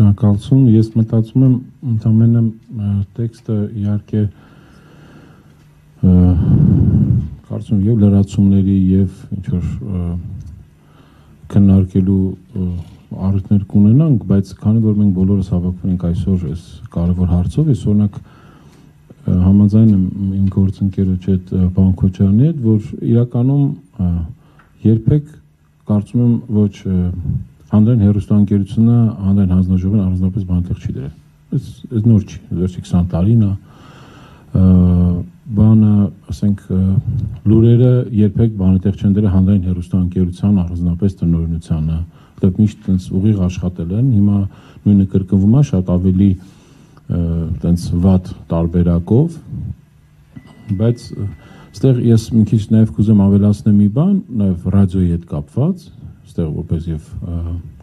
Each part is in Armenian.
Շնորհակալություն, ես մտածում եմ ընդամենը տեքստը իհարկե կարծում եւ լրացումների եւ ինչ որ քննարկելու առիթներ կունենանք, բայց քանի որ մենք բոլորս հավաքվում ենք այսօր այս կարևոր հարցով, ես օրինակ համաձայն եմ իմ գործընկերոջ հետ պարոն Քոչարյանի հետ, որ իրականում երբեք կարծում եմ ոչ հանրային հեռուստաընկերությունը հանրային հանձնաժողովին առանձնապես բանտեղ չի դրել։ Այս նոր չի, վերջի 20 տարին է բանը, ասենք, լուրերը երբեք բանտեղ չեն դրել հանրային հեռուստաընկերության առանձնապես տնօրինությանը, որտեղ միշտ տենց ուղիղ աշխատել են, հիմա նույնը կրկնվում է շատ ավելի տենց վատ տարբերակով, բայց այստեղ ես մի քիչ նաև կուզեմ ավելացնել մի բան, նաև ռադիոյի հետ կապված, այստեղ որպես եւ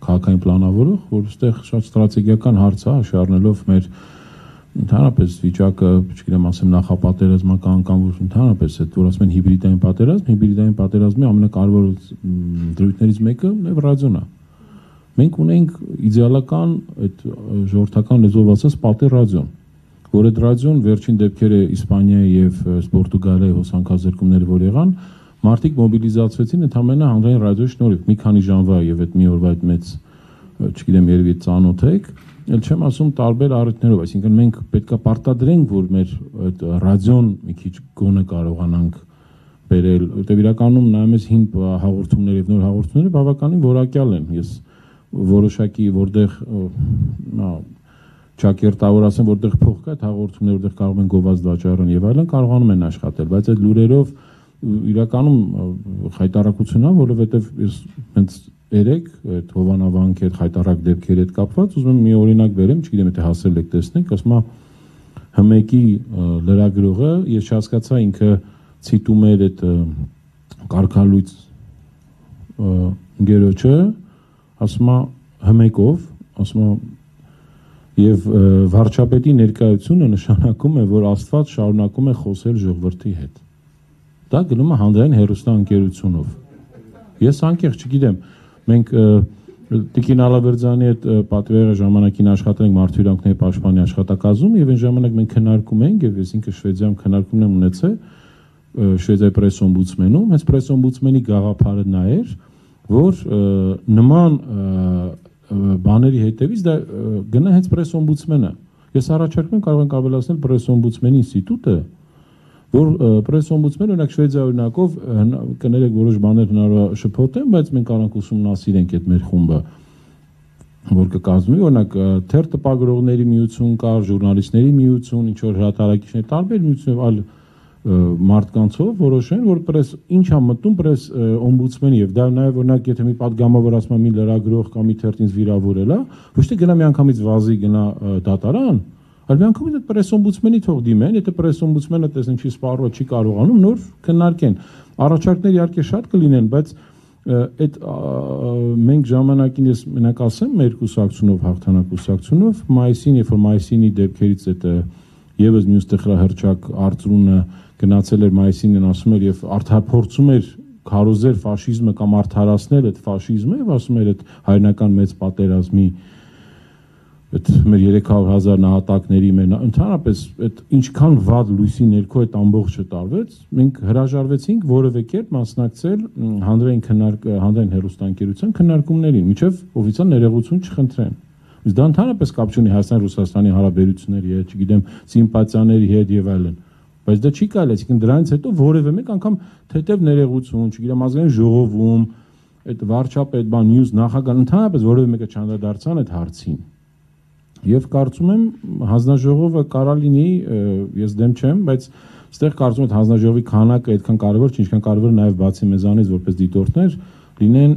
քաղաքային պլանավորող, որ այստեղ շատ ստրատեգիական հարց է, շարժելով մեր ընդհանրապես վիճակը, չգիտեմ, ասեմ նախապատերազմական կամ որ ընդհանրապես այդ որ ասում են հիբրիդային պատերազմի ամենակարևոր դրույթներից մեկը նաև ռադիոն է։ Մենք ունենք իդեալական այդ ժողովրդական լեզվով ասած պատեր ռադիոն, որ այդ ռադիոն վերջին դեպքերը Իսպանիայի եւ Պորտուգալիայի հոսանքազրկումները որ եղան, մարդիկ մոբիլիզացվեցին ընդամենը հանրային ռադիոյի շնորհիվ, մի քանի ժամվա եւ այդ մի օրվա այդ մեծ, չգիտեմ, երևի ծանոթ եք, ել չեմ ասում տարբեր առիթներով, այսինքն մենք պետքա պարտադրենք, որ մեր այդ ռադիոն մի քիչ գոնե կարողանանք բերել, որտեղ իրականում նայում ես հին հաղորդումներ եւ նոր հաղորդումները բավականին որակյալ են։ Ես որոշակի որտեղ ճակերտավոր ասեմ, որտեղ փող կա, այդ հաղորդումները որտեղ կարող են գովազդ վաճառեն եւ այլն կարողանում են աշխատել, բայց այդ լուրերով իրականում խայտարակություն է, որովհետեւ ես հենց երեք այդ Հովանավանքի այդ խայտարակ դեպքերի հետ կապված ուզում եմ մի օրինակ բերեմ, չգիտեմ եթե հասել եք տեսնենք, ասում է ՀՄԷԿ-ի լրագրողը, ես չհասկացա ինքը ցիտում էր այդ կարգալույց ընկերոջը, ասում է ՀՄԷԿ-ով, ասում է եւ վարչապետի ներկայությունը նշանակում է, որ Աստված շարունակում է խոսել ժողովրդի հետ։ Դա գնում է հանրային հեռուստաընկերությունով։ Ես անկեղծ չգիտեմ, մենք Տիկին Ալավերդյանի հետ պատվերը ժամանակին աշխատել ենք Մարդու իրավունքների պաշտպանի աշխատակազմում եւ այն ժամանակ մենք քննարկում էինք եւ ես ինքը Շվեդիայում քննարկումն եմ ունեցել Շվեդիայի պրեսոմբուդսմենում, հենց պրեսոմբուդսմենի գաղափարը նա էր, որ նման բաների հետևից դա գնա հենց պրեսոմբուդսմենը։ Ես առաջարկում եմ կարող ենք ավելացնել պրեսոմբուդսմենի ինստիտուտը, որ պրեսոմբուդսմենը օրինակ Շվեդիա օրինակով կներեք որոշ բաներ հնարավոր շփոթեն, բայց մենք կարող ենք ուսումնասիրենք այդ մեր խումբը, որ կկազմվի, օրինակ թեր տպագրողների միություն կար, ժուրնալիստների միություն, ինչ որ հրատարակիչներ, տարբեր միություններ, այլ մարդկանցով որոշեն, որ ինչ է մտնում պրես օմբուդսմենի եւ դա նաեւ օրինակ եթե մի падգամավոր ասում է մի լրագրող կամ մի թերթից վիրավորել է, ոչ թե գնա միանգամից վազի գնա դատարան, այլ միանգամից այդ պրես օմբուդսմենի թող դիմեն, եթե պրես օմբուդսմենը տեսնեն չի սպառվել, չի կարողանում, նոր քննարկեն։ Առաջարկներ իհարկե շատ կլինեն, բայց այդ մենք ժամանակին ես մենակ ասեմ մեր կուսակցությունով հաղթանակ կուսակցությունով մայիսին, երբ որ մայիսինի դեպքերից այդ եւս մյուս տխրահրճակ Արծրունը գնացել էր մայիսին ասում էր եւ արդարփորձում էր քարոզել ֆաշիզմը կամ արդարացնել այդ ֆաշիզմը եւ ասում էր այդ հայրենական մեծ պատերազմի այդ մեր 300,000 նահատակների մեր ընդհանրապես այդ ինչքան վատ լույսի ներքո այդ ամբողջը տարվեց, մենք հրաժարվեցինք որևէ կերպ մասնակցել հանրային հեռուստաընկերության քննարկումներին, մինչև օֆիցիալ ներողություն չխնդրեն։ Իսկ դա ընդհանրապես կապ չունի Հայաստան-Ռուսաստանի հարաբերությունների հետ, չգիտեմ, սիմպաթիաների հետ եւ այլն։ Բայց դա չի կարելի, այսինքն դրանից հետո որևէ մեկ անգամ թեթև ներողություն, չգիտեմ, ազգային ժողովում, այդ վարչապետ, բան, նյուզ նախագահ, ընդհանրապես որևէ մեկը չանդրադարձան այդ հարցին։ Եվ կարծում եմ հանձնաժողովը կարա լինի, ես դեմ չեմ, բայց այստեղ կարծում եմ հանձնաժողովի քանակը այդքան կարևոր չի, ինչքան կարևոր է նաև բացի մեզանից որպես դիտորդներ լինեն,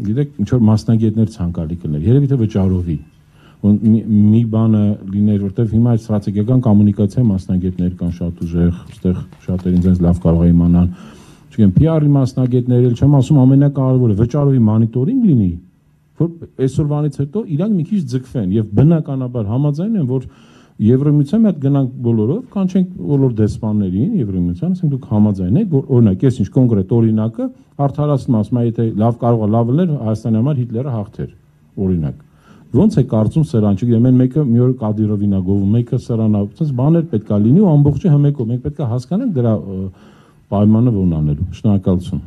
գիտեք, ինչ որ մասնագետներ ցանկալի կներ, երևի թե վճարովի, մի բանը լիներ, որտեղ հիմա այդ ստրատեգիական կոմունիկացիայի մասնագետներ կան շատ ուժեղ, այստեղ շատերին ձեզ լավ կարող է իմանալ, չգիտեմ, PR-ի մասնագետներ, էլ չեմ ասում ամենակարևորը վճարովի մոնիտորինգ լինի, որ այսօրվանից հետո իրանք մի քիչ ձգվեն եւ բնականաբար համաձայն են, որ Եվրոմիության հետ գնանք բոլորով, կանչենք բոլոր դեսպաններին Եվրոմիության, ասենք դուք համաձայն եք, որ օրինակ ես ինչ կոնկրետ օրինակը արդարացնում ասում, եթե լավ կարող է լավ լիներ Հայաստանի համար Հիտլերը հաղթեր, օրինակ։ Ոնց է կարծում սրան, չգիտեմ, մեկը մի օր Կադիրովին է գովում, մեկը սրանա, այդպես բաներ պետք է լինի ու ամբողջը հմեկով, մենք պետք է հասկանանք դրա պայմանը ոնց անելու։ Շնորհակալություն։